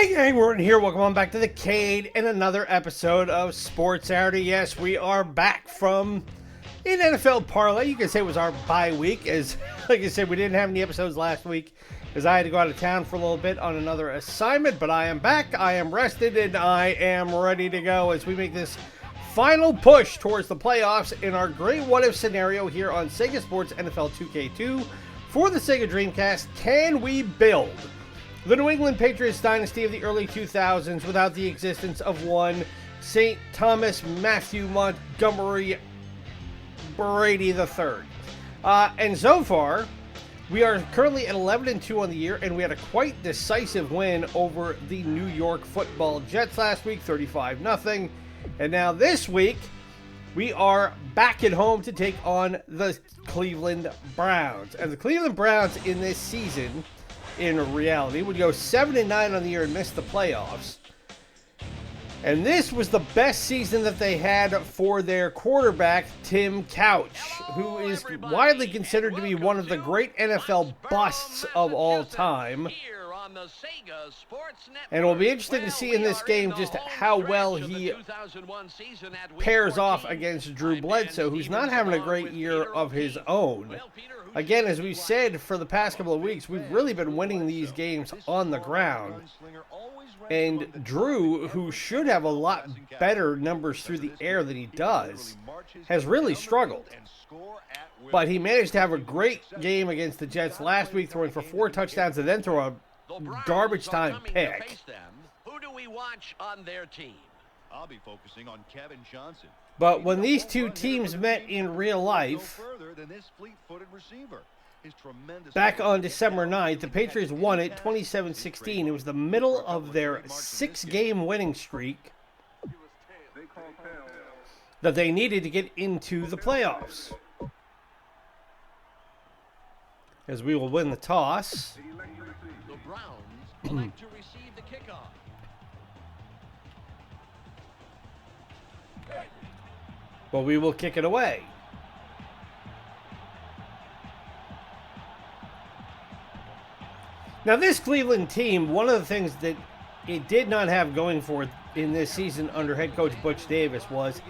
Hey gang, we're in here. Welcome on back to the Cade and another episode of Sports Saturday. Yes, we are back from an NFL parlay. You can say it was our bye week, as like I said, we didn't have any episodes last week as I had to go out of town for a little bit on another assignment. But I am back, I am rested, and I am ready to go as we make this final push towards the playoffs in our great what-if scenario here on Sega Sports NFL 2K2 for the Sega Dreamcast. Can we build the New England Patriots dynasty of the early 2000s without the existence of one St. Thomas Matthew Montgomery Brady III? And so far, we are currently at 11-2 on the year, and we had a quite decisive win over the New York Football Jets last week, 35-0. And now this week, we are back at home to take on the Cleveland Browns. And the Cleveland Browns in this season, in reality, would go 7-9 on the year and miss the playoffs. And this was the best season that they had for their quarterback, Tim Couch, who is widely considered to be one of the great NFL busts of all time. And it will be interesting to see in this game just how well he pairs off against Drew Bledsoe, who's not having a great year of his own. Again, as we've said for the past couple of weeks, we've really been winning these games on the ground. And Drew, who should have a lot better numbers through the air than he does, has really struggled. But he managed to have a great game against the Jets last week, throwing for 4 touchdowns and then throw a garbage time pick. Who do we watch on their team? I'll be focusing on Kevin Johnson. But when these two teams met in real life, back on December 9th, the Patriots won it 27-16. It was the middle of their 6-game winning streak that they needed to get into the playoffs. As we will win the toss. The Browns elect to receive the kickoff. But we will kick it away. Now, this Cleveland team, one of the things that it did not have going for it in this season under head coach Butch Davis was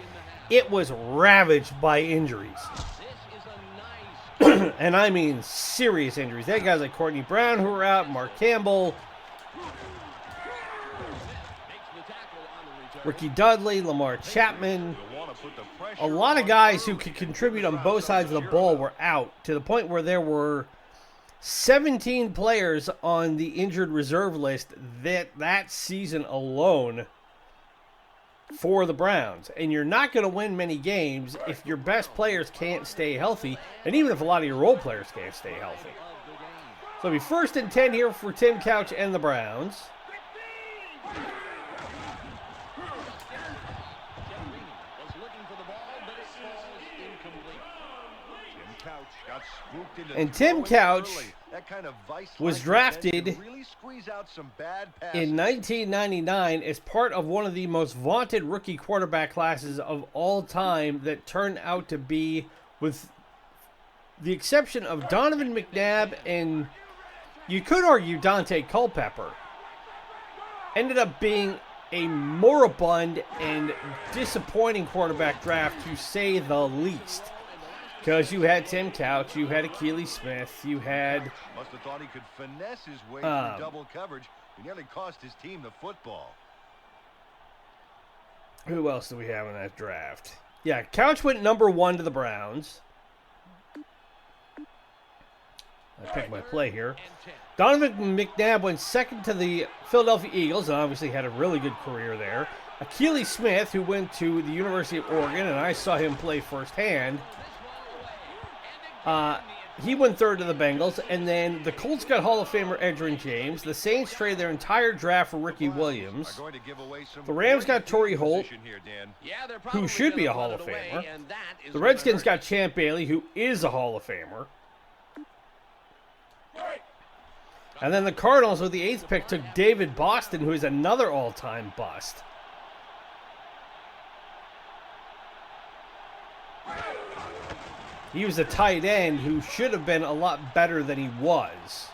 it was ravaged by injuries. And I mean serious injuries. They had guys like Courtney Brown who were out, Mark Campbell, Ricky Dudley, Lamar Chapman. A lot of guys who could contribute on both sides of the ball were out, to the point where there were 17 players on the injured reserve list that season alone for the Browns. And you're not going to win many games if your best players can't stay healthy, and even if a lot of your role players can't stay healthy. So it'll be 1st and 10 here for Tim Couch and the Browns. And Tim Couch was drafted in 1999 as part of one of the most vaunted rookie quarterback classes of all time that turned out to be, with the exception of Donovan McNabb and you could argue Dante Culpepper, ended up being a moribund and disappointing quarterback draft, to say the least. Because you had Tim Couch, you had Akili Smith, you had... Must have thought he could finesse his way through double coverage. He nearly cost his team the football. Who else do we have in that draft? Yeah, Couch went number 1 to the Browns. I picked my play here. Donovan McNabb went 2nd to the Philadelphia Eagles, and obviously had a really good career there. Akili Smith, who went to the University of Oregon, and I saw him play firsthand. He went 3rd to the Bengals, and then the Colts got Hall of Famer Edgerrin James. The Saints traded their entire draft for Ricky Williams. The Rams got Torrey Holt, who should be a Hall of Famer. The Redskins got Champ Bailey, who is a Hall of Famer. And then the Cardinals, with the 8th pick, took David Boston, who is another all-time bust. He was a tight end who should have been a lot better than he was.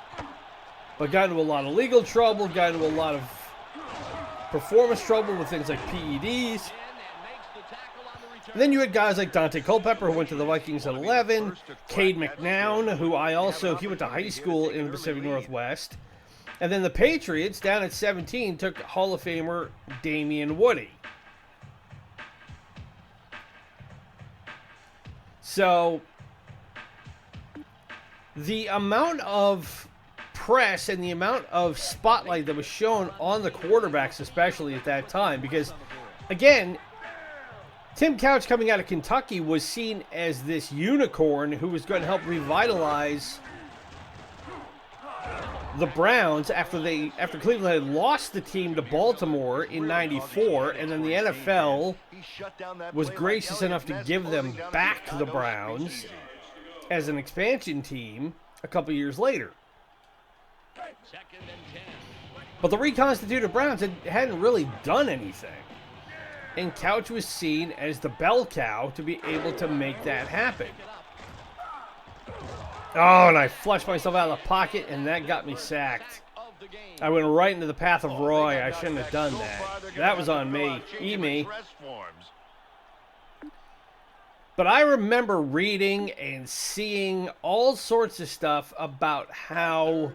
But got into a lot of legal trouble, got into a lot of performance trouble with things like PEDs. And then you had guys like Dante Culpepper, who went to the Vikings at 11, Cade McNown, who he went to high school in the Pacific Northwest. And then the Patriots, down at 17, took Hall of Famer Damian Woody. So, the amount of press and the amount of spotlight that was shown on the quarterbacks, especially at that time, because, again, Tim Couch, coming out of Kentucky, was seen as this unicorn who was going to help revitalize the Browns after Cleveland had lost the team to Baltimore in '94, and then the NFL was gracious enough to give them back the Browns as an expansion team a couple years later. But the reconstituted Browns hadn't really done anything. And Couch was seen as the bell cow to be able to make that happen. Oh, and I flushed myself out of the pocket, and that got me sacked. I went right into the path of Roy. I shouldn't have done that. That was on me. Me. But I remember reading and seeing all sorts of stuff about how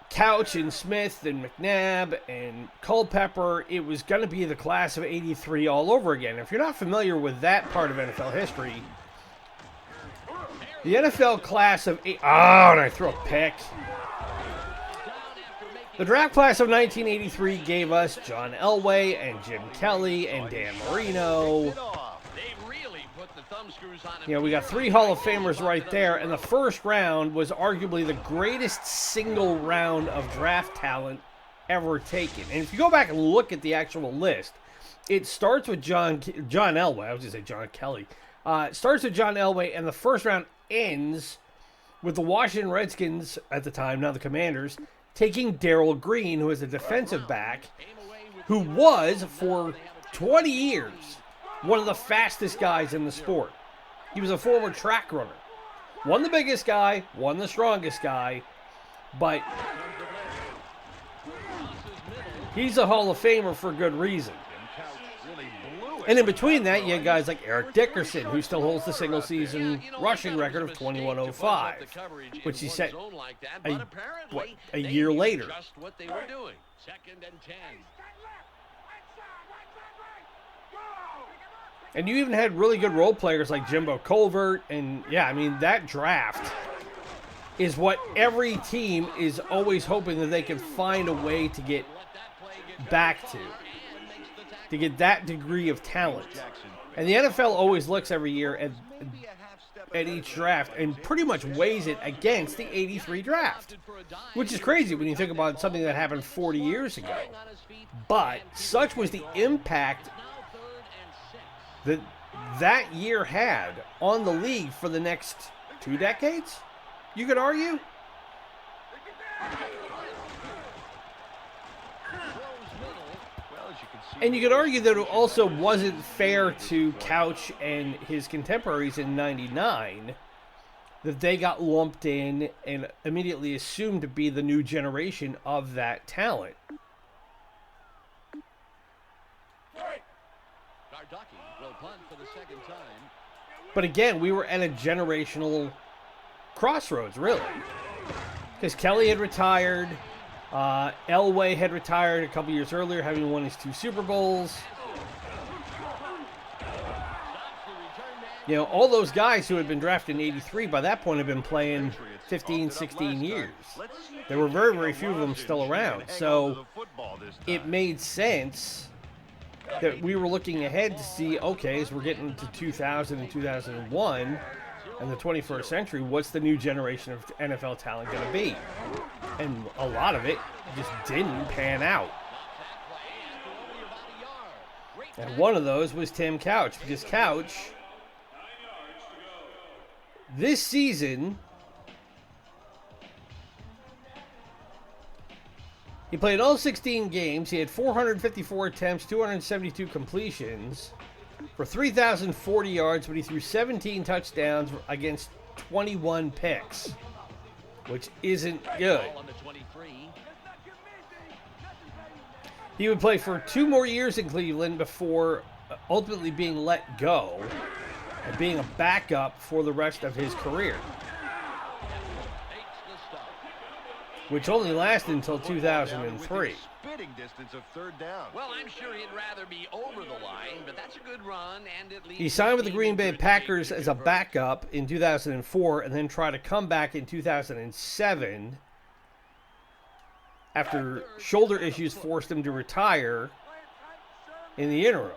Couch and Smith and McNabb and Culpepper, it was going to be the class of '83 all over again. If you're not familiar with that part of NFL history, the NFL class of and I threw a pick. The draft class of 1983 gave us John Elway and Jim Kelly and Dan Marino. You know, we got 3 Hall of Famers right there, and the first round was arguably the greatest single round of draft talent ever taken. And if you go back and look at the actual list, it starts with John Elway. I was going to say John Kelly. It starts with John Elway, and the first round ends with the Washington Redskins, at the time, now the Commanders, taking Darrell Green, who is a defensive back, who was, for 20 years, one of the fastest guys in the sport. He was a former track runner. One the biggest guy, one the strongest guy, but he's a Hall of Famer for good reason. And in between that, you had guys like Eric Dickerson, who still holds the single-season rushing record of 2105, which he set a year later. And you even had really good role players like Jimbo Colvert. And, yeah, I mean, that draft is what every team is always hoping that they can find a way to get back to get that degree of talent. And the NFL always looks every year at each draft and pretty much weighs it against the '83 draft, which is crazy when you think about something that happened 40 years ago. But such was the impact that year had on the league for the next 2 decades, you could argue. And you could argue that it also wasn't fair to Couch and his contemporaries in '99 that they got lumped in and immediately assumed to be the new generation of that talent. But again, we were at a generational crossroads, really. Because Kelly had retired. Elway had retired a couple years earlier, having won his 2 Super Bowls. You know, all those guys who had been drafted in '83 by that point had been playing 15, 16 years. There were very, very few of them still around. So it made sense that we were looking ahead to see, okay, as we're getting to 2000 and 2001 and the 21st century, what's the new generation of NFL talent going to be? And a lot of it just didn't pan out. And one of those was Tim Couch, because Couch, this season, he played all 16 games. He had 454 attempts, 272 completions for 3,040 yards, but he threw 17 touchdowns against 21 picks, which isn't good. He would play for 2 more years in Cleveland before ultimately being let go and being a backup for the rest of his career, which only lasted until 2003. Spitting distance of third down. Well, I'm sure he'd rather be over the line, but that's a good run, and it leads. He signed with the Green Bay Packers as a backup in 2004 and then tried to come back in 2007 after shoulder issues forced him to retire in the interim.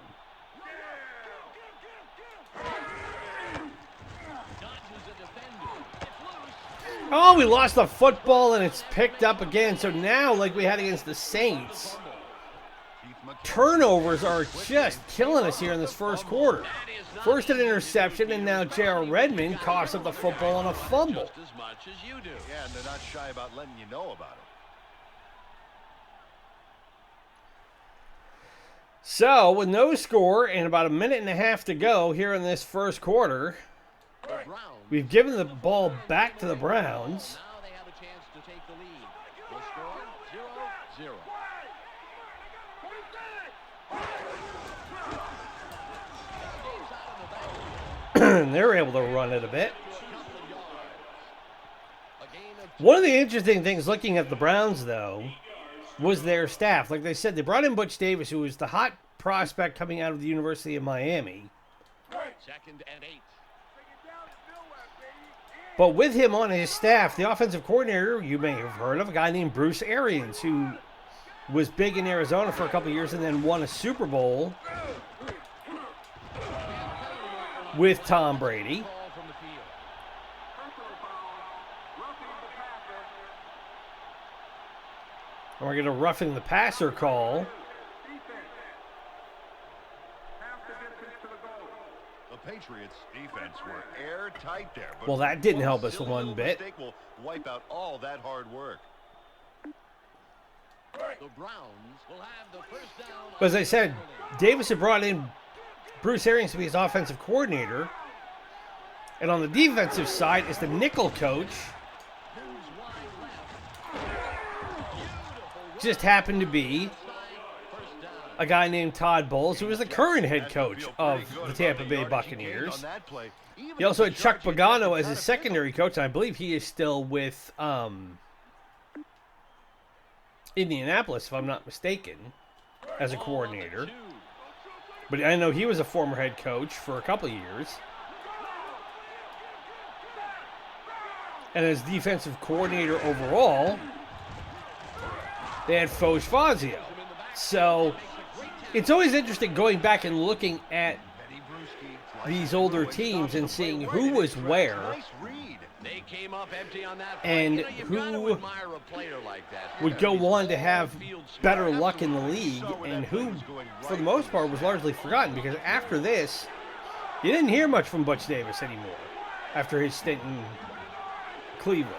Oh, we lost the football and it's picked up again. So now, like we had against the Saints, turnovers are just killing us here in this first quarter. First an interception, and now J.R. Redmond coughs up the football on a fumble. Yeah, and they're not shy about letting you know about it. So, with no score and about a minute and a half to go here in this first quarter, we've given the ball back to the Browns. Now they have a chance to take the lead. The score 0-0. They're able to run it a bit. One of the interesting things looking at the Browns, though, was their staff. Like they said, they brought in Butch Davis, who was the hot prospect coming out of the University of Miami. 2nd and 8. But with him on his staff, the offensive coordinator, you may have heard of, a guy named Bruce Arians, who was big in Arizona for a couple of years and then won a Super Bowl with Tom Brady. And we're going to roughing the passer call. The Patriots defense were airtight there. But well, that didn't help us one bit. Will wipe out all that hard work. The Browns will have the first down. But as I said, Davis had brought in Bruce Arians to be his offensive coordinator. And on the defensive side is the nickel coach. Just happened to be a guy named Todd Bowles, who was the current head coach of the Tampa Bay Buccaneers. He also had Chuck Pagano as his secondary coach, and I believe he is still with Indianapolis, if I'm not mistaken, as a coordinator. But I know he was a former head coach for a couple of years. And as defensive coordinator overall, they had Foch Fazio. So it's always interesting going back and looking at these older teams and seeing who was where and who would go on to have better luck in the league and who, for the most part, was largely forgotten, because after this, you didn't hear much from Butch Davis anymore after his stint in Cleveland.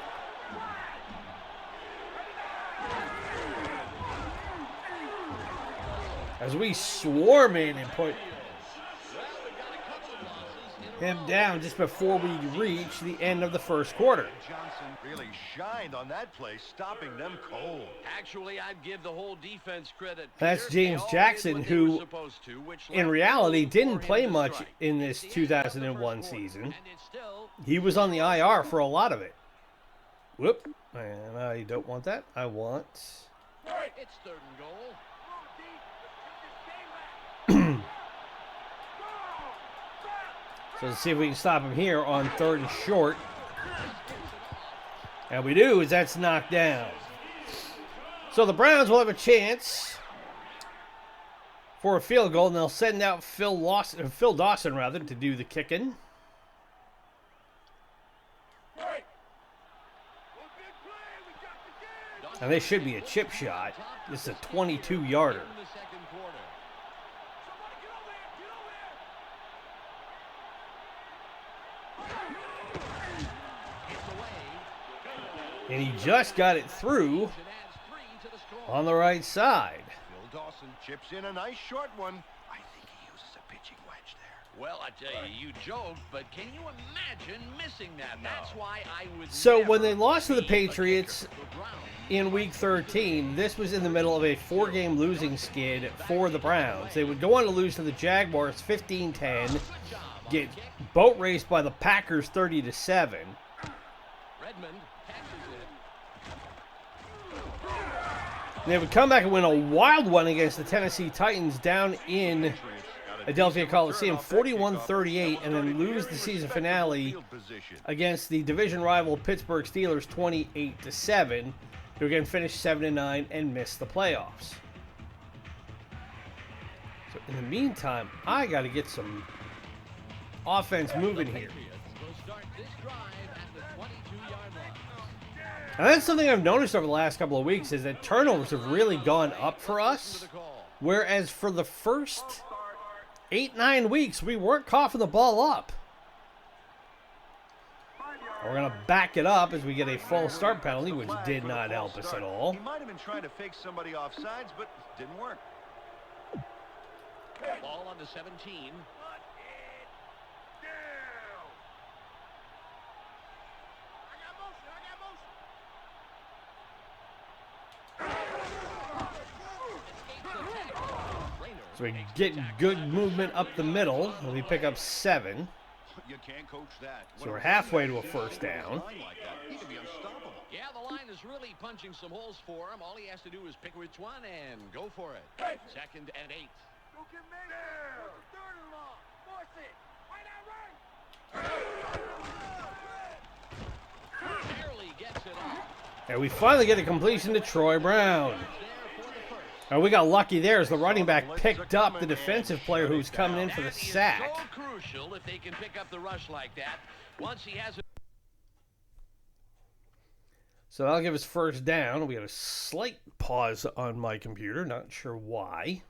As we swarm in and put him down just before we reach the end of the first quarter. Johnson really shined on that play, stopping them cold. Actually, I'd give the whole defense credit. That's James Jackson, who in reality didn't play much in this 2001 season. He was on the IR for a lot of it. Whoop. And I don't want that. I want... It's 3rd and goal. So let's see if we can stop him here on 3rd and short. And we do, as that's knocked down. So the Browns will have a chance for a field goal, and they'll send out Phil Dawson to do the kicking. And this should be a chip shot. This is a 22-yarder. And he just got it through on the right side. Phil Dawson chips in a nice short one. I think he uses a pitching wedge Well, I tell you, you joke, but can you imagine missing that? That's why I would. So when they lost to the Patriots in Week 13, this was in the middle of a 4-game losing skid for the Browns. They would go on to lose to the Jaguars 15-10, get boat raced by the Packers 30-7. Redmond passes it. They would come back and win a wild one against the Tennessee Titans down in Adelphia Coliseum 41-38, and then lose the season finale against the division rival Pittsburgh Steelers 28-7. Who again finished 7-9 and missed the playoffs. So in the meantime, I got to get some offense moving here. And that's something I've noticed over the last couple of weeks, is that turnovers have really gone up for us. Whereas for the first 8-9 weeks, we weren't coughing the ball up. We're going to back it up as we get a false start penalty, which did not help us at all. He might have been trying to fake somebody off sides, but didn't work. Ball on the 17. So we get good movement up the middle, and we pick up 7. You can't coach that. So we're halfway to a first down. Yeah, the line is really punching some holes for him. All he has to do is pick which one and go for it. 2nd and 8. Barely gets it off. And we finally get a completion to Troy Brown. And we got lucky there as the running back picked up the defensive player who was coming in for the sack. So crucial if they can pick up the rush like that. Once he has it. So that'll give us first down. We had a slight pause on my computer, not sure why.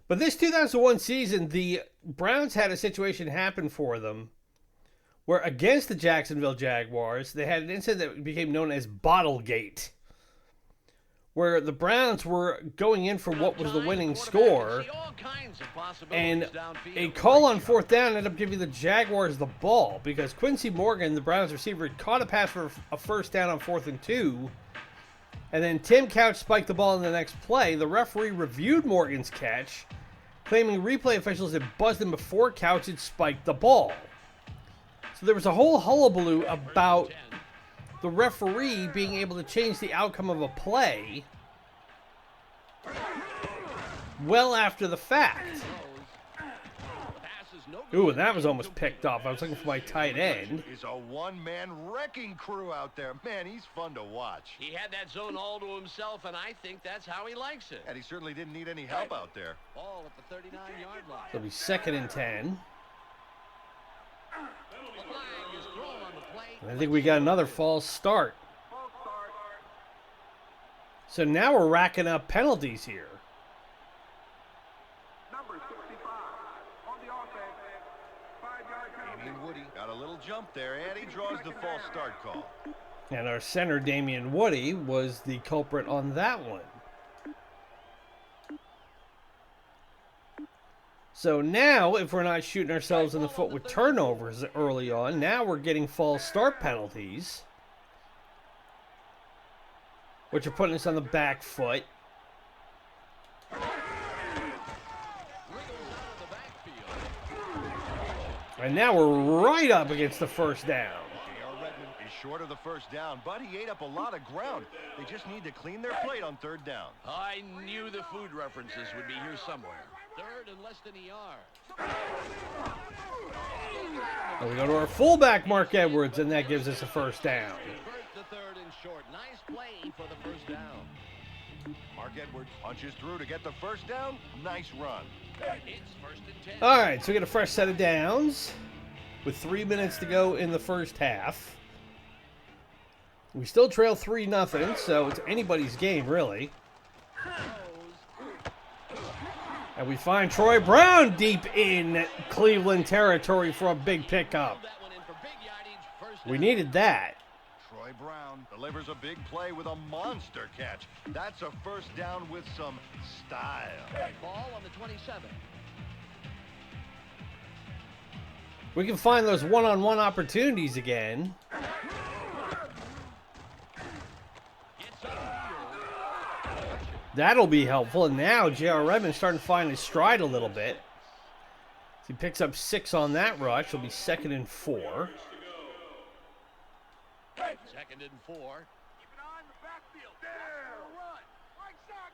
But this 2001 season, the Browns had a situation happen for them where against the Jacksonville Jaguars, they had an incident that became known as Bottlegate, where the Browns were going in for what was the winning score, and a call on fourth down ended up giving the Jaguars the ball because Quincy Morgan, the Browns receiver, had caught a pass for a first down on 4th and 2, and then Tim Couch spiked the ball in the next play. The referee reviewed Morgan's catch, claiming replay officials had buzzed him before Couch had spiked the ball. So there was a whole hullabaloo about the referee being able to change the outcome of a play well after the fact. Ooh, and that was almost picked off. I was looking for my tight end. Is a one-man wrecking crew out there. Man, he's fun to watch. He had that zone all to himself, and I think that's how he likes it. And he certainly didn't need any help out there. Ball at the 39-yard line. It'll be 2nd and 10. I think we got another false start. So now we're racking up penalties here. Damian Woody got a little jump there, and he draws the false start call. And our center, Damian Woody, was the culprit on that one. So now, if we're not shooting ourselves in the foot with turnovers early on, now we're getting false start penalties, which are putting us on the back foot. And now we're right up against the first down. Is short of the first down, but he ate up a lot of ground. They just need to clean their plate on 3rd down. I knew the food references would be here somewhere. 3rd and less than a yard. And we go to our fullback, Mark Edwards, and that gives us a first down. The 3rd and short. Nice play for the first down. Mark Edwards punches through to get the first down. Nice run. It's 1st and 10. All right, so we get a fresh set of downs with 3 minutes to go in the first half. We still trail 3-0, so it's anybody's game, really. And we find Troy Brown deep in Cleveland territory for a big pickup. We needed that. Troy Brown delivers a big play with a monster catch. That's a first down with some style. Ball on the 27. We can find those one-on-one opportunities again. That'll be helpful. And now J.R. Redmond's starting to find his stride a little bit. He picks up 6 on that rush. It'll be 2nd and 4. 2nd and 4. Keep an eye on the backfield. Run. Right side,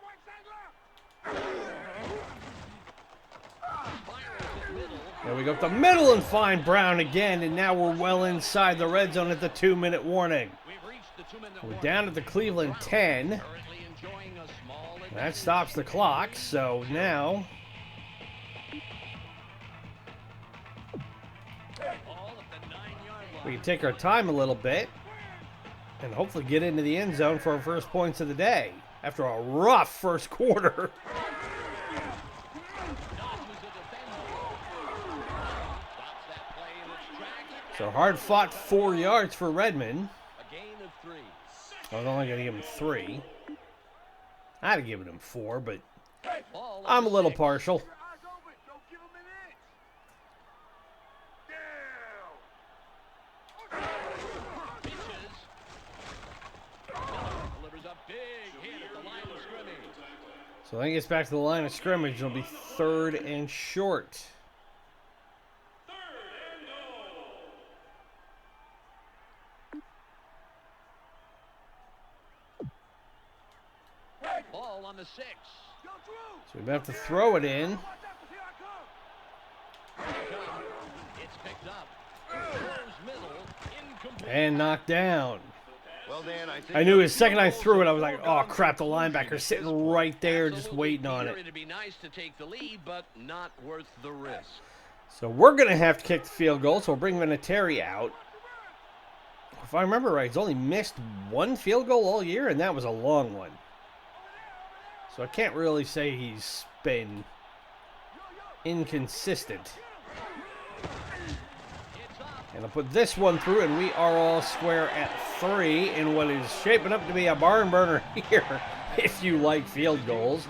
There we go up the middle and find Brown again. And now we're well inside the red zone at the 2-minute warning. We're down at the Cleveland 10. That stops the clock. So now we can take our time a little bit and hopefully get into the end zone for our first points of the day after a rough first quarter. So hard fought 4 yards for Redmond. I was only going to give him 3. I'd have given him 4, but I'm a little partial. So then he gets back to the line of scrimmage. It'll be 3rd and short. Ball on the 6. So we have to throw it in. It's picked up. And knocked down. Well, Dan, I knew as second I threw it, I was like, oh crap, the linebacker's sitting right there just waiting on it. It'd be nice to take the lead, but not worth the risk. So we're going to have to kick the field goal, so we'll bring Vinatieri out. If I remember right, he's only missed 1 field goal all year, and that was a long one. So I can't really say he's been inconsistent. And I'll put this one through, and we are all square at 3 in what is shaping up to be a barn burner here, if you like field goals.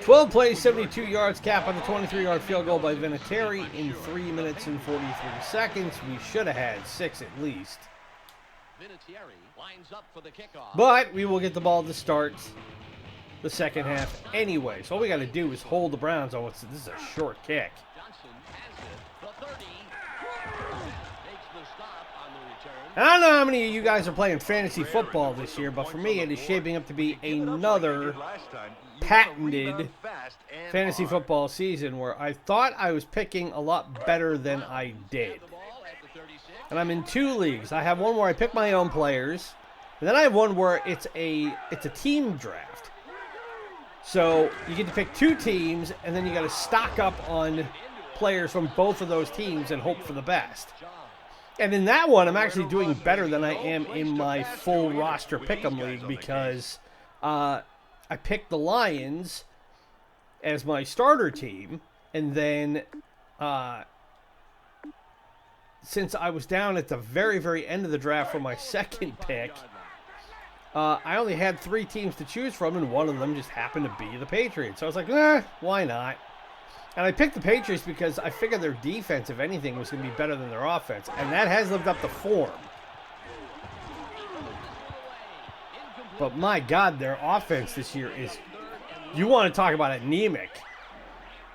12 plays, 72 yards, cap on the 23-yard field goal by Vinatieri in 3 minutes and 43 seconds. We should have had 6 at least. But we will get the ball to start the second half anyway. So all we got to do is hold the Browns on what's this is a short kick. I don't know how many of you guys are playing fantasy football this year, but for me it is shaping up to be another patented fantasy football season where I thought I was picking a lot better than I did. And I'm in 2 leagues. I have one where I pick my own players, and then I have one where it's a team draft. So you get to pick 2 teams, and then you got to stock up on players from both of those teams and hope for the best. And in that one, I'm actually doing better than I am in my full roster pick'em league because I picked the Lions as my starter team, and then since I was down at the very, very end of the draft for my second pick, I only had 3 teams to choose from, and one of them just happened to be the Patriots. So I was like, why not? And I picked the Patriots because I figured their defense, if anything, was going to be better than their offense. And that has lived up to form. But my God, their offense this year is... You want to talk about anemic.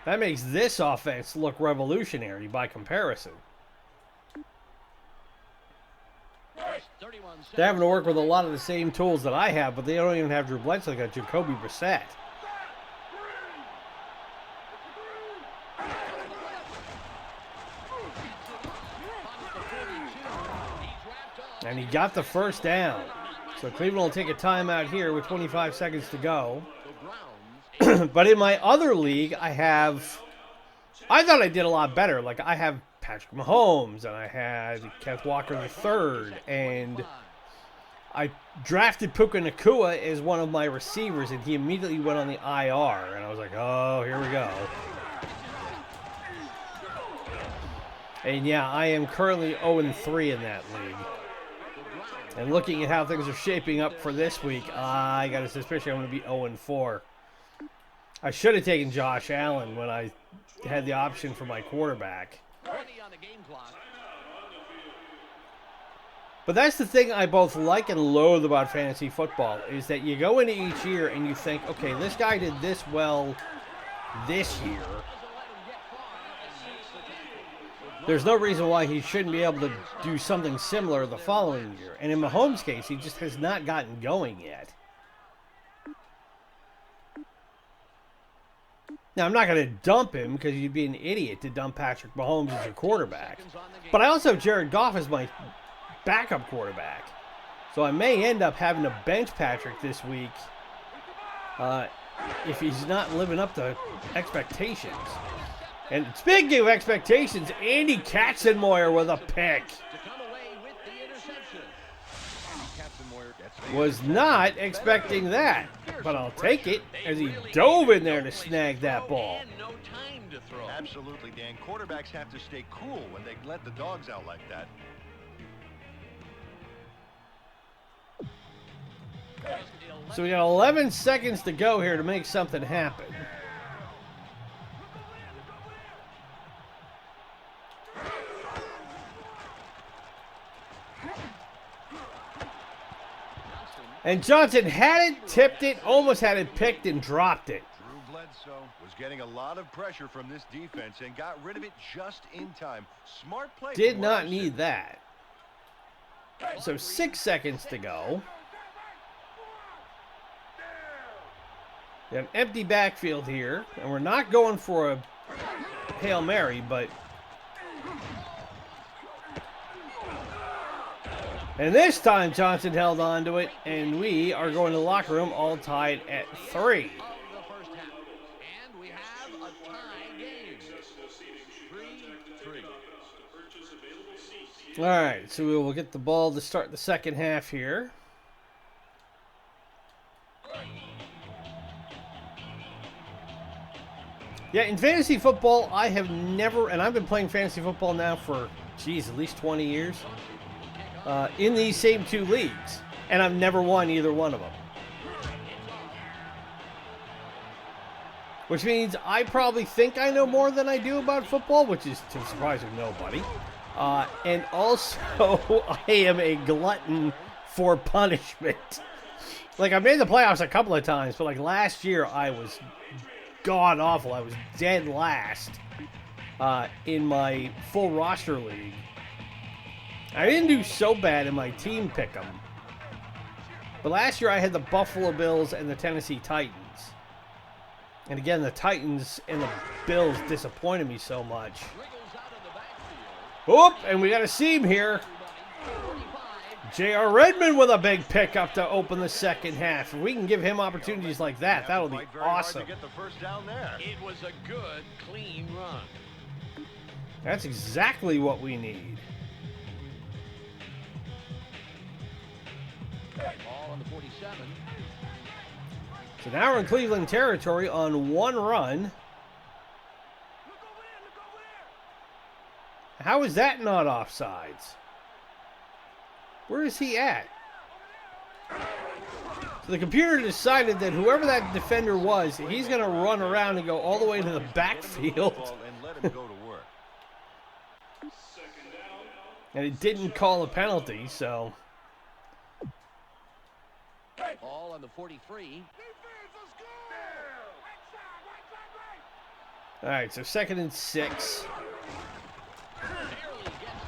That makes this offense look revolutionary by comparison. They're having to work with a lot of the same tools that I have, but they don't even have Drew Bledsoe. They got Jacoby Brissett. And he got the first down. So Cleveland will take a timeout here with 25 seconds to go. But in my other league, I thought I did a lot better. Like, I have Patrick Mahomes, and I had Kenneth Walker III, and I drafted Puka Nacua as one of my receivers, and he immediately went on the IR. And I was like, oh, here we go. And yeah, I am currently 0-3 in that league. And looking at how things are shaping up for this week, I got a suspicion I'm going to be 0-4. I should have taken Josh Allen when I had the option for my quarterback. But that's the thing I both like and loathe about fantasy football, is that you go into each year and you think, okay, this guy did this well this year. There's no reason why he shouldn't be able to do something similar the following year. And in Mahomes' case, he just has not gotten going yet. Now, I'm not going to dump him because you'd be an idiot to dump Patrick Mahomes as your quarterback. But I also have Jared Goff as my backup quarterback. So I may end up having to bench Patrick this week if he's not living up to expectations. And speaking of expectations, Andy Katzenmoyer with a pick. Was not expecting that, but I'll take it as he dove in there to snag that ball. Absolutely, Dan. Quarterbacks have to stay cool when they let the dogs out like that. So we got 11 seconds to go here to make something happen. And Johnson had it, tipped it, almost had it picked and dropped it. Drew Bledsoe was getting a lot of pressure from this defense and got rid of it just in time. Smart play. Did not need that. So 6 seconds to go. We have an empty backfield here, and we're not going for a Hail Mary, but... And this time Johnson held on to it, and we are going to the locker room all tied at 3. And we have a tie game. 3-3. All right, so we will get the ball to start the second half here. Yeah, in fantasy football, I have never, and I've been playing fantasy football now for, geez, at least 20 years. In these same two leagues, and I've never won either one of them. Which means I probably think I know more than I do about football, which is to the surprise of nobody. And also, I am a glutton for punishment. Like, I made the playoffs a couple of times, but like last year, I was god-awful. I was dead last in my full roster league. I didn't do so bad in my team pick'em. But last year I had the Buffalo Bills and the Tennessee Titans. And again, the Titans and the Bills disappointed me so much. Oop, and we got a seam here. J.R. Redmond with a big pickup to open the second half. If we can give him opportunities like that, that'll be awesome. It was a good, clean run. That's exactly what we need. Ball on the 47. So now we're in Cleveland territory on one run. How is that not offsides? Where is he at? So the computer decided that whoever that defender was, he's going to run around and go all the way to the backfield. And it didn't call a penalty, so... Ball on the 43. All right, so 2nd and 6.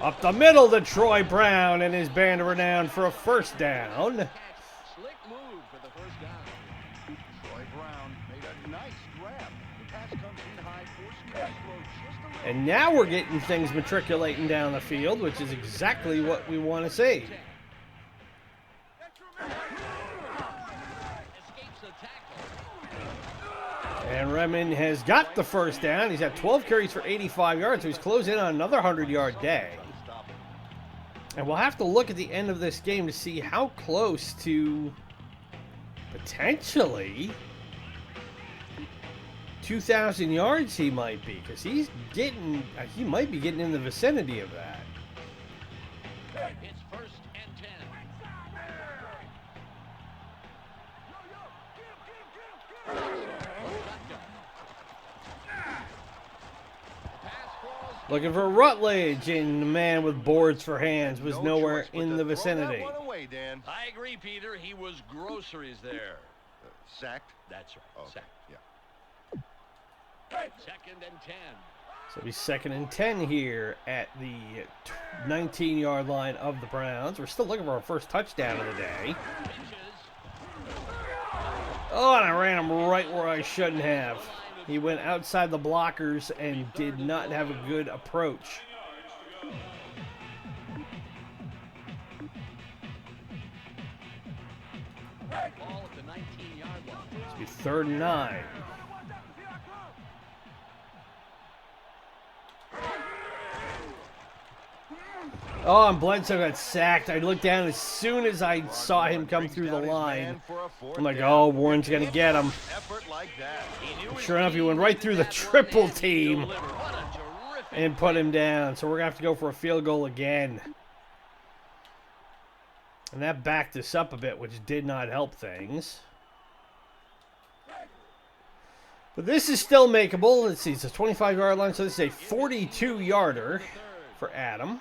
Up the middle to Troy Brown and his band of renown for a first down. Slick move for the first down. Troy Brown made a nice grab. The pass comes in high, forcing the throw just a little. And now we're getting things matriculating down the field, which is exactly what we want to see. And Redmond has got the first down. He's had 12 carries for 85 yards, so he's closing in on another 100-yard day. And we'll have to look at the end of this game to see how close to potentially 2,000 yards he might be, because he might be getting in the vicinity of that. It's first and 10. Looking for Rutledge, and the man with boards for hands was No nowhere choice but in to the throw vicinity. that one away, Dan. I agree, Peter. He was groceries there. Sacked? That's right. Okay. Sack. Yeah. Second and 10. So he's 2nd and 10 here at the 19-yard line of the Browns. We're still looking for our first touchdown of the day. Pitches. Oh, and I ran him right where I shouldn't have. He went outside the blockers and did not have a good approach. Ball at the 19-yard line. It's be 3rd and 9. Oh, and Bledsoe got sacked. I looked down as soon as I saw him come through the line. I'm like, oh, Warren's going to get him. Effort like that. Sure enough, he went right through the triple team and put him down. So we're going to have to go for a field goal again. And that backed us up a bit, which did not help things. But this is still makeable. Let's see, it's a 25-yard line, so this is a 42-yarder for Adam.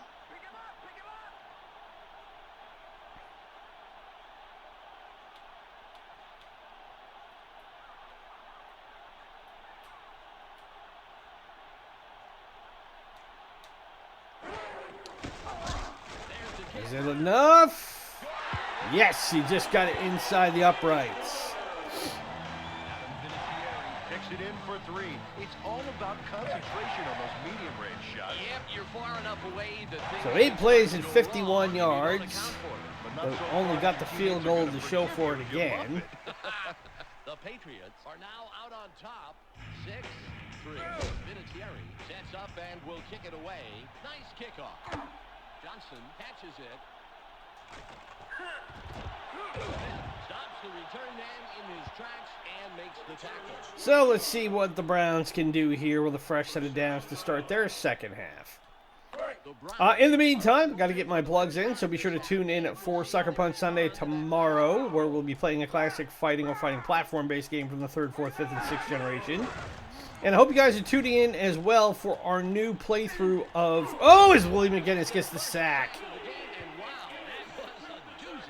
Is it enough? Yes, he just got it inside the uprights. Kicks it in for 3. It's all about concentration on those medium-range shots. Yep, you're far enough away that So 8 plays at 51 yards. But only got the field goal to show for it again. The Patriots are now out on top. 6-3. Vinatieri sets up and will kick it away. Nice kickoff. Johnson catches it. Stops the return man in his tracks and makes the tackle. So let's see what the Browns can do here with a fresh set of downs to start their second half. In the meantime, got to get my plugs in, so be sure to tune in for Sucker Punch Sunday tomorrow, where we'll be playing a classic fighting or fighting platform-based game from the 3rd, 4th, 5th, and 6th generation. And I hope you guys are tuning in as well for our new playthrough of... Oh, as Willie McGinnis gets the sack.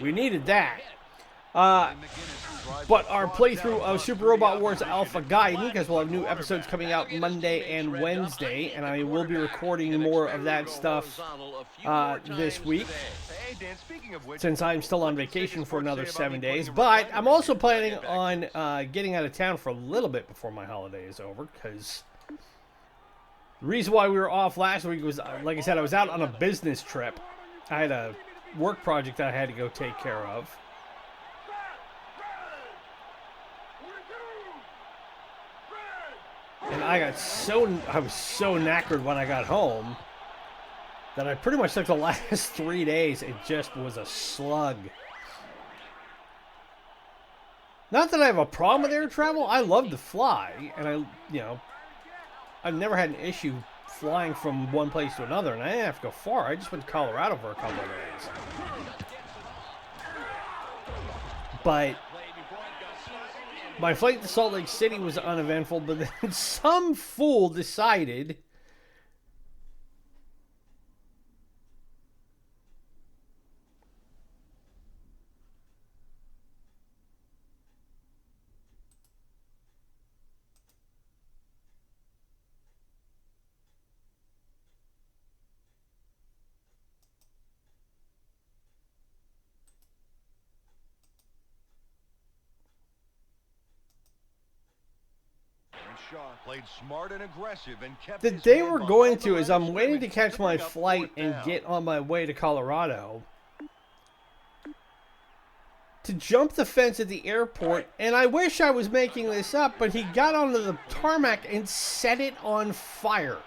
We needed that. But our playthrough of Super Robot Wars Alpha Gaiden, because we'll have new episodes coming out Monday and Wednesday, and I will be recording more of that stuff this week, since I'm still on vacation for another 7 days. But I'm also planning on getting out of town for a little bit before my holiday is over, because the reason why we were off last week was, like I said, I was out on a business trip. I had a work project that I had to go take care of. And I was so knackered when I got home that I pretty much took the last 3 days. It just was a slug. Not that I have a problem with air travel. I love to fly, and I've never had an issue flying from one place to another, and I didn't have to go far. I just went to Colorado for a couple of days. But my flight to Salt Lake City was uneventful, but then some fool decided Played smart and aggressive and kept that they were going to, as I'm waiting to catch my flight and get on my way to Colorado, to jump the fence at the airport, and I wish I was making this up, but he got onto the tarmac and set it on fire.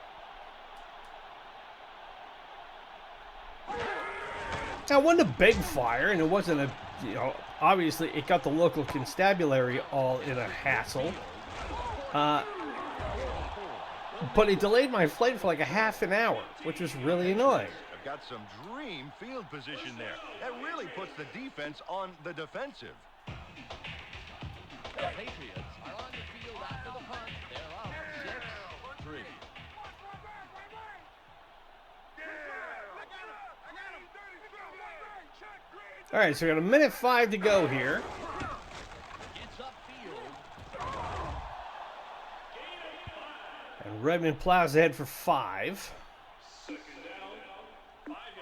Now, it wasn't a big fire, and it wasn't a, obviously it got the local constabulary all in a hassle. but it delayed my flight for like a half an hour, which was really annoying. I've got some dream field position there. That really puts the defense on the defensive. The Patriots are on the field after the punt. They're up 6-3. All right, so we got a minute 5 to go here. It's upfield. And Redmond plows ahead for 5. The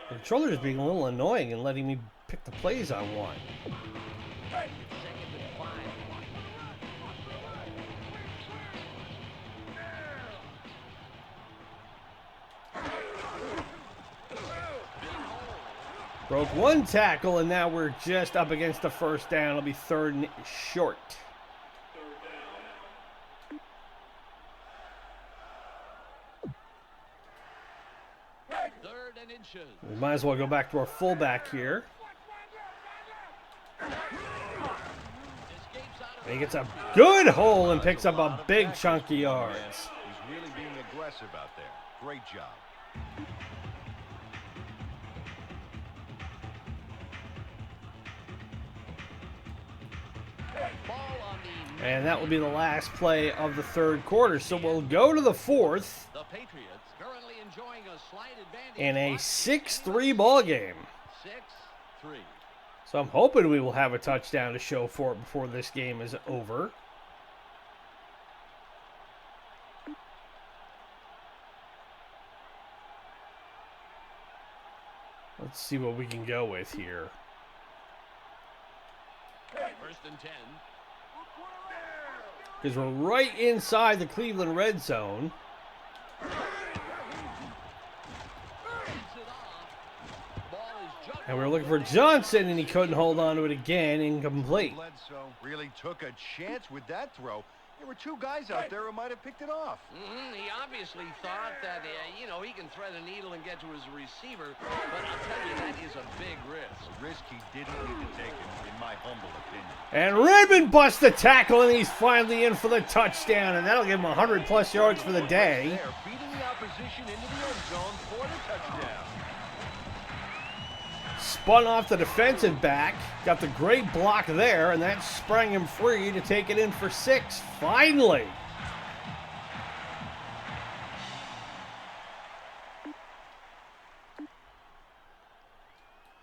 controller's being a little annoying and letting me pick the plays I want. Second and 5. Broke one tackle, and now we're just up against the first down. It'll be 3rd and short. Third and inches. We might as well go back to our fullback here. Escapes out of And he gets a good hole and picks up a big chunk of yards. He's really being aggressive out there. Great job. ball on the And that will be the last play of the 3rd quarter. So we'll go to the 4th The Patriots currently enjoying a slight advantage. in a 6-3 ball game. 6-3. So I'm hoping we will have a touchdown to show for it before this game is over. Let's see what we can go with here. 1st and 10. Because we're right inside the Cleveland red zone. Gets it off. Ball is juggled. And we were looking for Johnson, and he couldn't hold on to it again. Incomplete. Bledsoe really took a chance with that throw. There were 2 guys out there who might have picked it off. He obviously thought that, he can thread a needle and get to his receiver, but I'll tell you, that is a big risk. A risk he didn't need to take, in my humble opinion. And Redmond busts the tackle, and he's finally in for the touchdown. And that'll give him 100-plus yards for the day. There, beating the opposition into the end zone for the touchdown. Spun off the defensive back. Got the great block there, and that sprang him free to take it in for 6. Finally.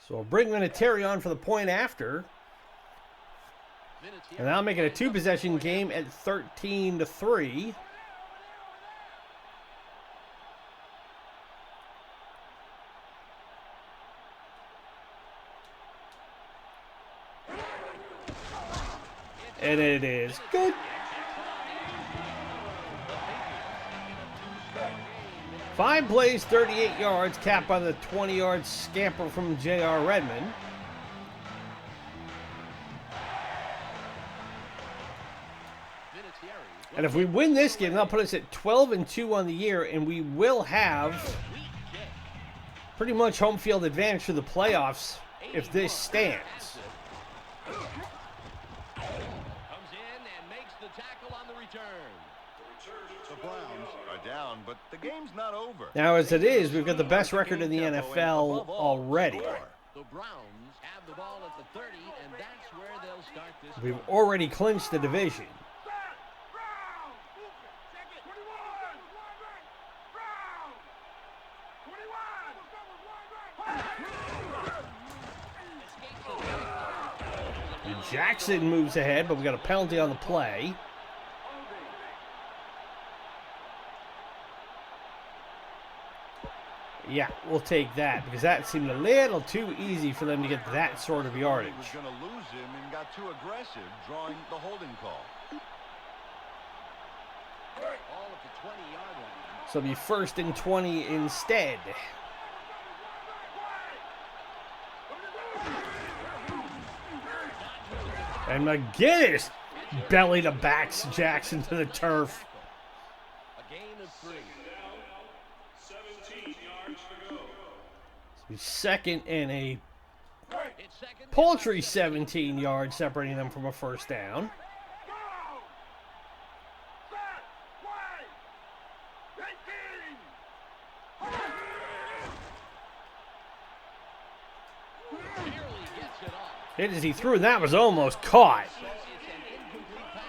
So we'll bring Vinatieri on for the point after. And that'll make it a 2-possession game at 13-3. And it is good. 5 plays, 38 yards, capped by the 20-yard scamper from J.R. Redmond. And if we win this game, that'll put us at 12-2 on the year, and we will have pretty much home field advantage for the playoffs if this stands. Down, but the game's not over. Now, as it is, we've got the best record in the NFL already. The Browns have the ball at the 30, and that's where they'll start this. We've already clinched the division. Jackson moves ahead, but we got a penalty on the play. Yeah, we'll take that because that seemed a little too easy for them to get that sort of yardage. He was going to lose him and got too aggressive, drawing the holding call. All at the 20-yard line. So it'll be 1st and 20 instead. And McGinnis belly to backs Jackson to the turf. A gain of 3. Second and a It's second. paltry 17 yards separating them from a first down. Hit as he threw, and that was almost caught. It's an incomplete pass.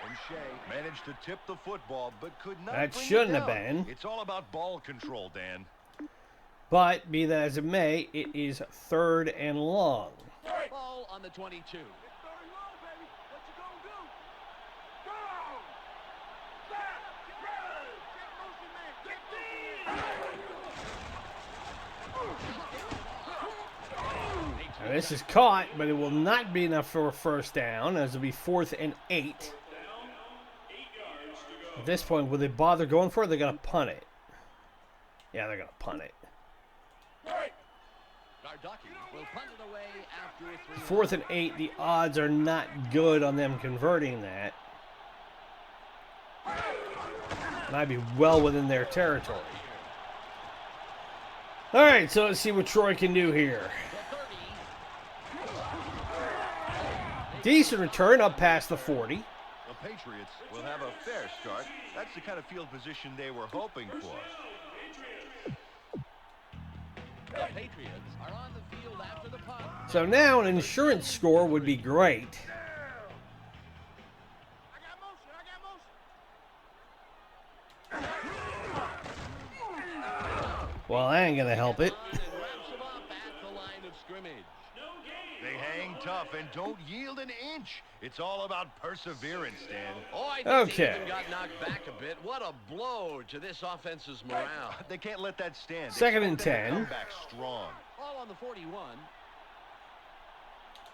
And Shea managed to tip the football, but could not That bring it shouldn't have down. been. It's all about ball control, Dan. But, be that as it may, it is 3rd and long. Ball on the 22. Now, this is caught, but it will not be enough for a first down, as it'll be 4th and 8. At this point, will they bother going for it? They're going to punt it. Yeah, they're going to punt it. Gardocki will punt it away after a 4th and 8, the odds are not good on them converting that. Might be well within their territory. All right, so let's see what Troy can do here. Decent return up past the 40. The Patriots will have a fair start. That's the kind of field position they were hoping for. The Patriots are on the field after the punt. So now an insurance score would be great. Well, that ain't gonna help it. And wraps him up at the line of scrimmage. They hang tough and don't yield an inch. It's all about perseverance, Dan. Oh, I think Okay. they even got knocked back a bit. What a blow to this offense's morale. They can't let that stand. 2nd and Expect them to 10. come back strong. All on the 41.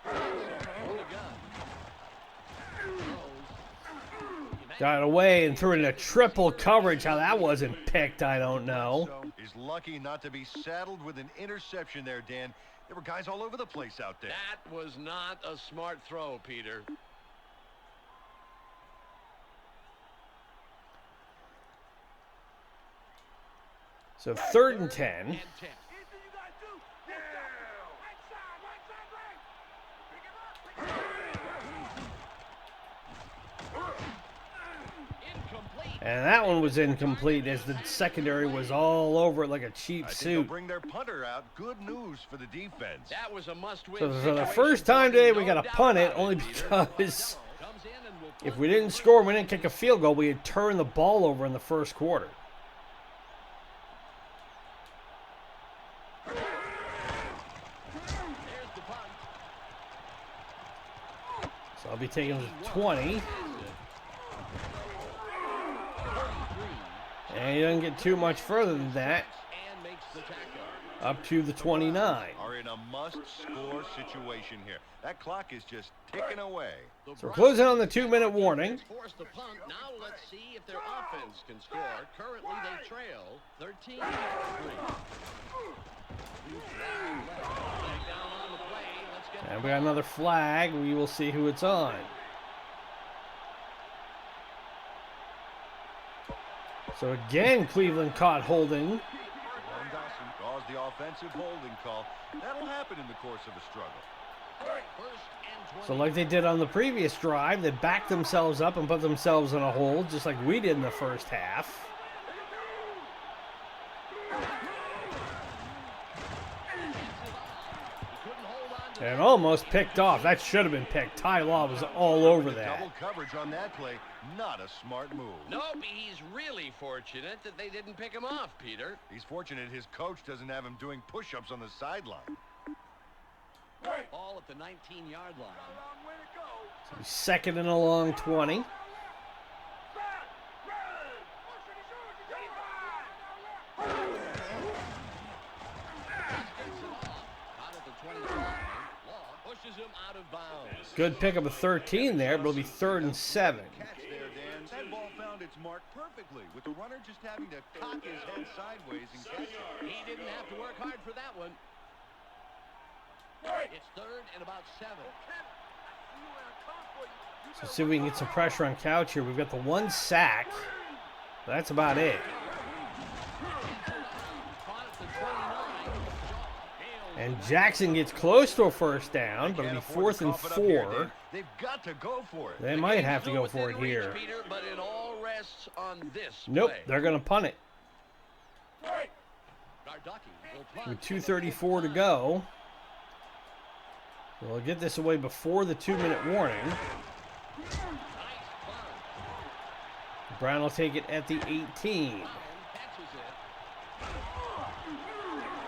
On the gun. Got it away and threw it into triple coverage. How that wasn't picked, I don't know. So he's lucky not to be saddled with an interception there, Dan. There were guys all over the place out there. That was not a smart throw, Peter. So 3rd and 10. And 10. Incomplete. And that one was incomplete as the secondary was all over it like a cheap I think they'll suit. bring their punter out. Good news for the defense. That was a must-win. So for the situation first for time him, today, no we got to doubt punt it about only Peter. because Comes in and will if punt we it. didn't score, we didn't kick a field goal, we had turned the ball over in the first quarter. There's the punt. So I'll be taking the 20. And he doesn't get too much further than that, And makes the tackle. up to the 29. Are in a must-score situation here. That clock is just ticking away. The So we're closing on the 2-minute warning. Forced the punt. Now let's see if their offense can score. Currently they trail 13-3. And we got another flag. We will see who it's on. So again, Cleveland caught holding. Ron Dawson draws the offensive holding call. That'll happen in the course of a struggle. So like they did on the previous drive, they backed themselves up and put themselves in a hold, just like we did in the first half. And almost picked off. That should have been picked. Ty Law was all over that. Double coverage on that play. Not a smart move. Nope, he's really fortunate that they didn't pick him off, Peter. He's fortunate his coach doesn't have him doing push-ups on the sideline. Ball at the 19-yard line. 2nd and a long 20. Out at the 25. Law pushes him out of bounds. Good pickup of 13 there, but it'll be 3rd and 7. Catch there, Dan. That ball found its mark perfectly, with the runner just having to cock his head sideways and catch it. He didn't have to work hard for that one. It's 3rd and about 7. So see if we can get some pressure on Couch here. We've got the 1 sack. That's about it. Caught at the 29. And Jackson gets close to a first down, but it'll be Can't afford 4th to and cough it up here, 4. Dan. They've got to go for it. They might have to Still go for within it here. reach, Peter, but it all rests on this Nope, play. they're going to punt it. Gardocki will punt. With 2:34 to go. We'll get this away before the 2-minute warning. Brown will take it at the 18.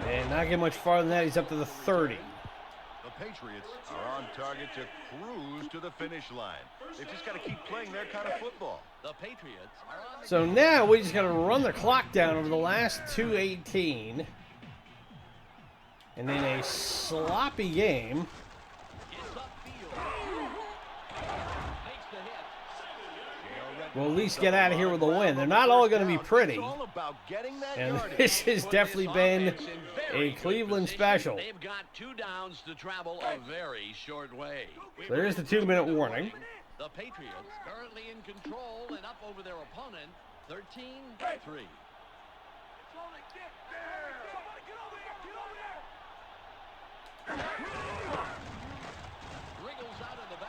And not get much farther than that. He's up to the 30. The Patriots are on target to cruise to the finish line. They've just got to keep playing their kind of football. The Patriots are on. So now we just got to run the clock down over the last 2:18. And in a sloppy game. We'll at least get out of here with a win. They're not all going to be pretty. And this has definitely been a Cleveland special. They've got 2 downs to travel a very short way. So there's the 2-minute warning. The Patriots currently in control and up over their opponent, 13-3.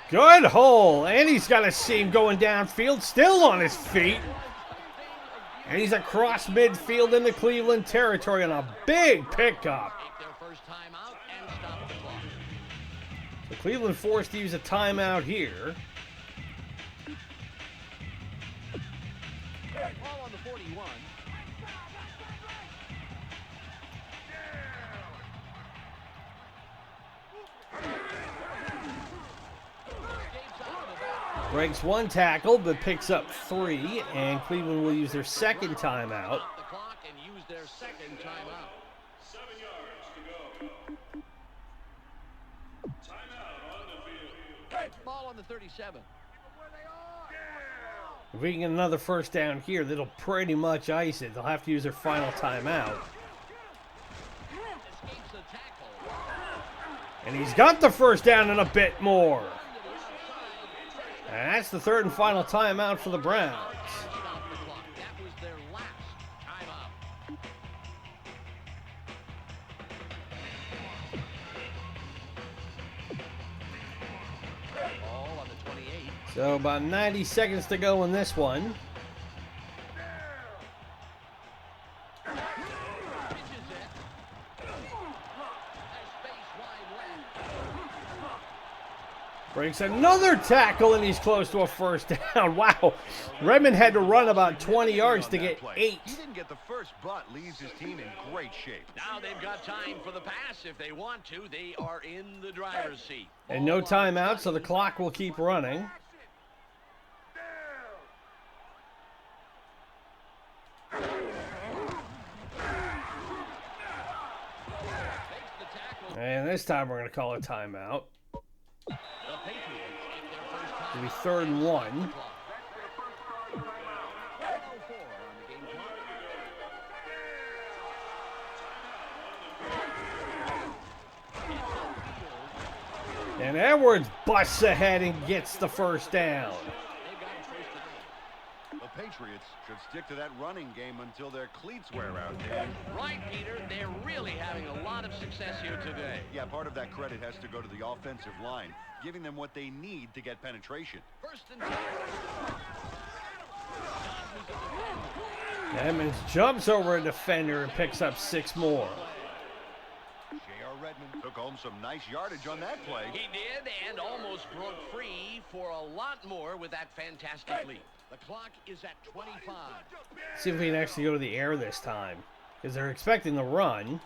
Good hole, and he's got a seam going downfield, still on his feet. And he's across midfield into Cleveland territory on a big pickup. So Cleveland forced to use a timeout here. Ball on the 41. Breaks 1 tackle, but picks up 3, and Cleveland will use their second timeout. Stop the clock and use their second timeout. 7 yards to go. Timeout on the field. Ball on the 37. If we can get another first down here, that'll pretty much ice it. They'll have to use their final timeout. Escapes the tackle. And he's got the first down and a bit more. And that's the 3rd and final timeout for the Browns. Stop the clock. That was their last timeout. Ball on the 28. So about 90 seconds to go in this one. Pitches it. Has space wide left. Breaks another tackle, and he's close to a first down. Wow. Redmond had to run about 20 yards to get 8. He didn't get the first, but leaves his team in great shape. Now they've got time for the pass if they want to. They are in the driver's seat. And no timeout, so the clock will keep running. And this time we're going to call a timeout. The Patriots get their first time. It'll be 3rd and 1. 1:04 on the game clock. And Edwards busts ahead and gets the first down. They've got a first down. The Patriots should stick to that running game until their cleats wear out, Dan. Right, Peter. They're really having a lot of success here today. Yeah, part of that credit has to go to the offensive line, giving them what they need to get penetration. First and 10. Edmonds jumps over a defender and picks up 6 more. J.R. Redmond took home some nice yardage on that play. He did, and almost broke free for a lot more with that fantastic leap. The clock is at 25. See if we can actually go to the air this time, because they're expecting the run.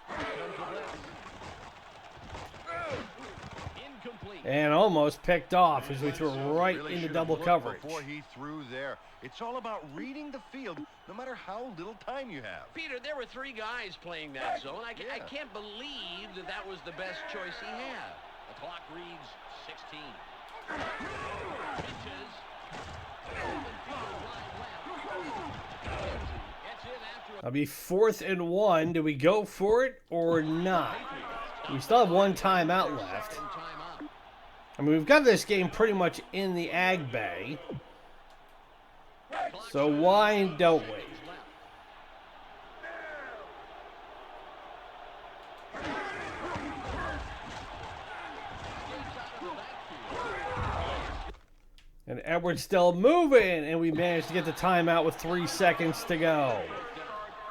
Incomplete. And almost picked off as we threw right Really into should have double looked coverage. before he threw there. It's all about reading the field, no matter how little time you have. Peter, there were 3 guys playing that zone. I can't believe that was the best choice he had. The clock reads 16. Pitches. It'll be 4th and 1. Do we go for it or not? We still have 1 timeout left. I mean, we've got this game pretty much in the Ag Bay. So why don't we? And Edwards still moving, and we managed to get the timeout with 3 seconds to go.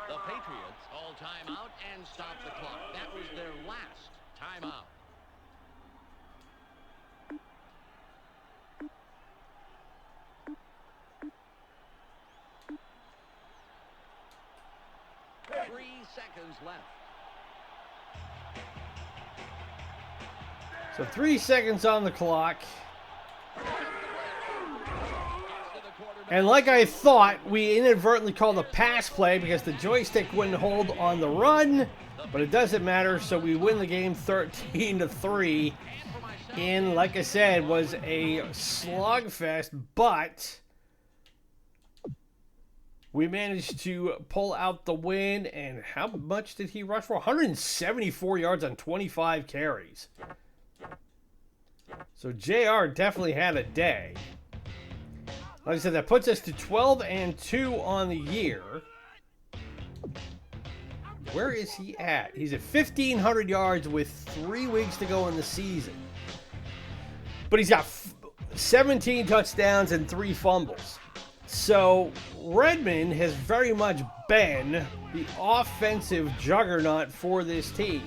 The Patriots call timeout and stop the clock. That was their last timeout. seconds left. So 3 seconds on the clock. And like I thought, we inadvertently called a pass play because the joystick wouldn't hold on the run, but it doesn't matter, so we win the game 13-3. And like I said, was a slugfest, but we managed to pull out the win. And how much did he rush for? 174 yards on 25 carries. So JR definitely had a day. Like I said, that puts us to 12-2 on the year. Where is he at? He's at 1,500 yards with 3 weeks to go in the season. But he's got 17 touchdowns and 3 fumbles. So Redmond has very much been the offensive juggernaut for this team.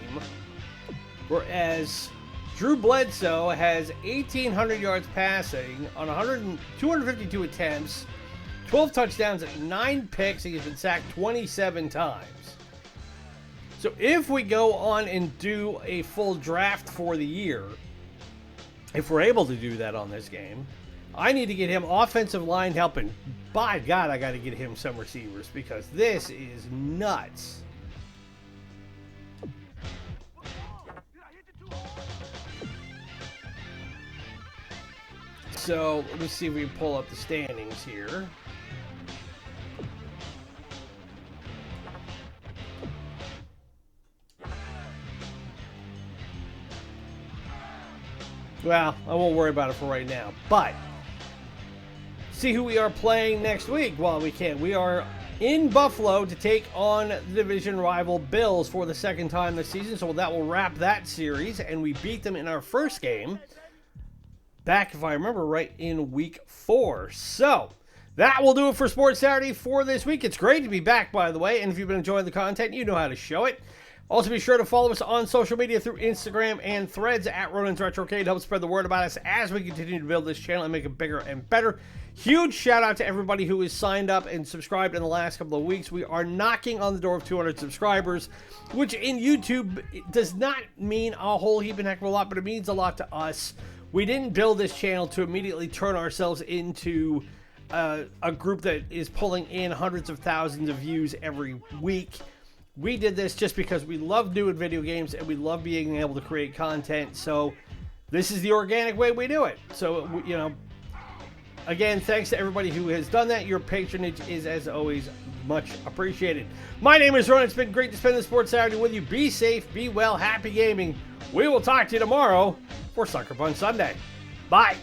Whereas Drew Bledsoe has 1,800 yards passing on 252 attempts, 12 touchdowns, 9 picks. He's been sacked 27 times. So if we go on and do a full draft for the year, if we're able to do that on this game, I need to get him offensive line help, and by God, I got to get him some receivers because this is nuts. So let me see if we can pull up the standings here. Well, I won't worry about it for right now, but see who we are playing next week while we can. We are in Buffalo to take on the division rival Bills for the second time this season, so that will wrap that series, and we beat them in our first game back, if I remember right, in week 4. So that will do it for Sports Saturday for this week. It's great to be back, by the way, and if you've been enjoying the content, you know how to show it. Also, be sure to follow us on social media through Instagram and Threads at Ronan's Retrocade to help spread the word about us as we continue to build this channel and make it bigger and better. Huge shout out to everybody who has signed up and subscribed in the last couple of weeks. We are knocking on the door of 200 subscribers, which in YouTube does not mean a whole heap and heck of a lot, but it means a lot to us. We didn't build this channel to immediately turn ourselves into a group that is pulling in hundreds of thousands of views every week. We did this just because we love doing video games and we love being able to create content. So this is the organic way we do it. So, you know, again, thanks to everybody who has done that. Your patronage is, as always, much appreciated. My name is Ronan. It's been great to spend the Sports Saturday with you. Be safe, be well, happy gaming. We will talk to you tomorrow for Sucker Punch Sunday. Bye.